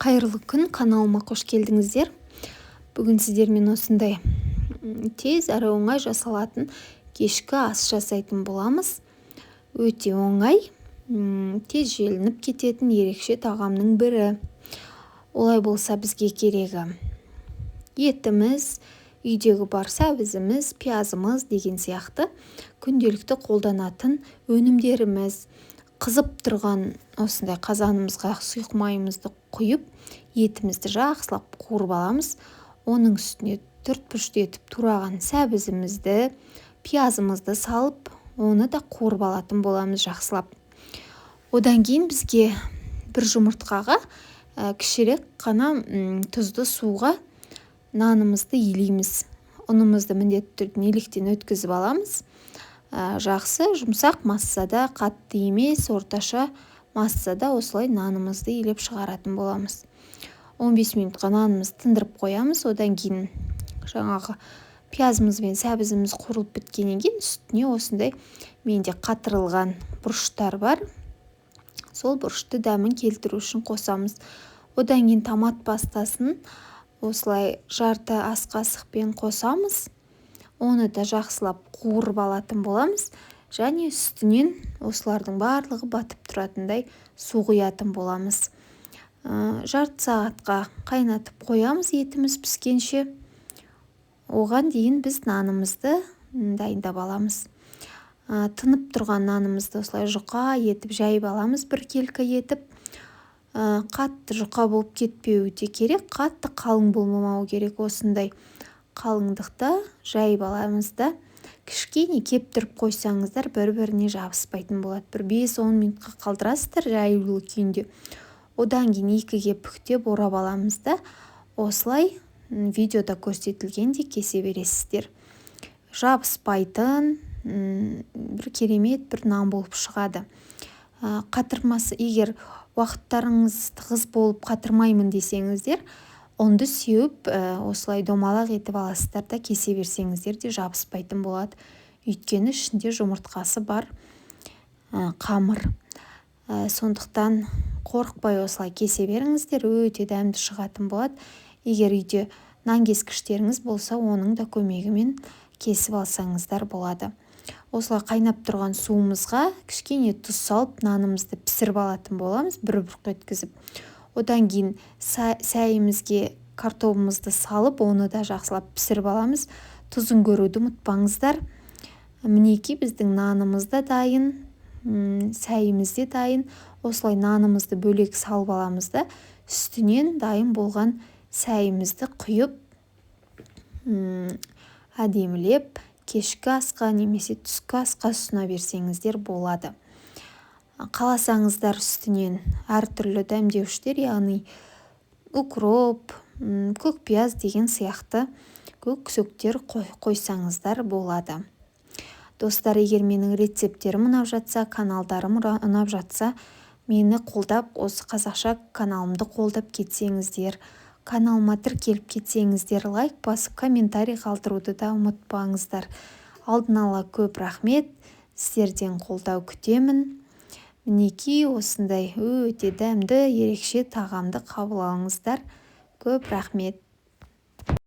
Қайырлы күн, каналыма қош келдіңіздер. Бүгін сіздермен осындай тез әрі оңай жасалатын кешкі ас жасайтын боламыз. Өте оңай, тез желініп кететін ерекше тағамның бірі. Олай болса бізге керегі етіміз, үйдегі бар сәбізіміз, пиязымыз деген сияқты күнделікті қолданатын өнімдеріміз. Қызып тұрған осындай қазанымызға сұйық майымызды құйып, етімізді жақсылап қуырып аламыз. Оның үстіне 4-3 етіп тураған сәбізімізді, пиязымызды салып, оны да қуырып алатын боламыз жақсылап. Одан кейін бізге бір жұмыртқаға кішірек қана тұзды суға нанымызды илейміз. Ұнымызды міндетті түрде неліктен өткізіп аламыз. Жақсы жұмсақ массада, қатты емес, орташа массада осылай нанымызды илеп шығаратын боламыз. 15 минутқа нанымызды тындырып қоямыз. Одан кейін жаңағы пиязымыз бен сәбізіміз қуырылып біткеннен кейін үстіне осындай менде қатырылған бұрыштар бар. Сол бұрышты дәмін келтіру үшін қосамыз. Одан кейін томат пастасын осылай жарты ас қасықпен қосамыз. Оны да жақсылап қуырып алатын боламыз. Және үстінен осылардың барлығы батып тұратындай су құятын боламыз. Жарты сағатқа қайнатып қоямыз етіміз піскенше. Оған дейін біз нанымызды дайындап аламыз. Тынып тұрған нанымызды осылай жұқа етіп жайып аламыз, бір келкі етіп. Қатты жұқа болып кетпеуі де керек, қатты қалың болмауы керек. Осындай қалыңдықта жайып аламыз да, кішкене кептіріп қойсаңыздар бір-біріне жабыспайтын болады. Бір 5-10 минутқа қалдырасыздар жаюлы күйінде. Одан кейін 2-ге бүктеп орап аламыз да, осылай видеода көрсетілгендей кесе бересіздер. Жабыспайтын бір керемет бір нан болып шығады. Қатырмасы, егер уақыттарыңыз тығыз болып қатырмаймын десеңіздер, ұнды сеуіп, осылай домалақ етіп аласыздар да кесе берсеңіздер де жабыспайтын болады. Өйткені ішінде жұмыртқасы бар қамыр. Сондықтан қорықпай осылай кесе беріңіздер, өте дәмді шығатын болады. Егер үйде нан кескіштеріңіз болса, оның да көмегімен кесіп алсаңыздар болады. Осылай қайнап тұрған суымызға кішкене тұз салып, нанымызды пісіріп алатын боламыз, бір бұрқ еткізіп. Одан кейін сәйімізге картобымызды салып, оны да жақсылап пісіріп аламыз. Тұзын көруді ұмытпаңыздар. Мінекей біздің нанымыз да дайын, сәйіміз де дайын. Осылай нанымызды бөлек салып аламыз да, үстінен дайын болған сәйімізді құйып, әдемілеп кешкі асқа немесе түскі асқа ұсына берсеңіздер болады. Қаласаңыздар үстінен әртүрлі дәмдеуіштер, яғни укроп, көк пияз деген сияқты көк-көсөктер қойсаңыздар болады. Достар, егер менің рецептерім ұнап жатса, каналдарым ұнап жатса, мені қолдап, осы қазақша каналымды қолдап кетсеңіздер, каналыма тіркеліп кетсеңіздер, лайк басып, комментарий қалдыруды да ұмытпаңыздар. Алдын ала көп рахмет, сіздерден қолдау күтемін. Мінекей осындай өте дәмді, ерекше тағамды қабыл алыңыздар. Көп рахмет.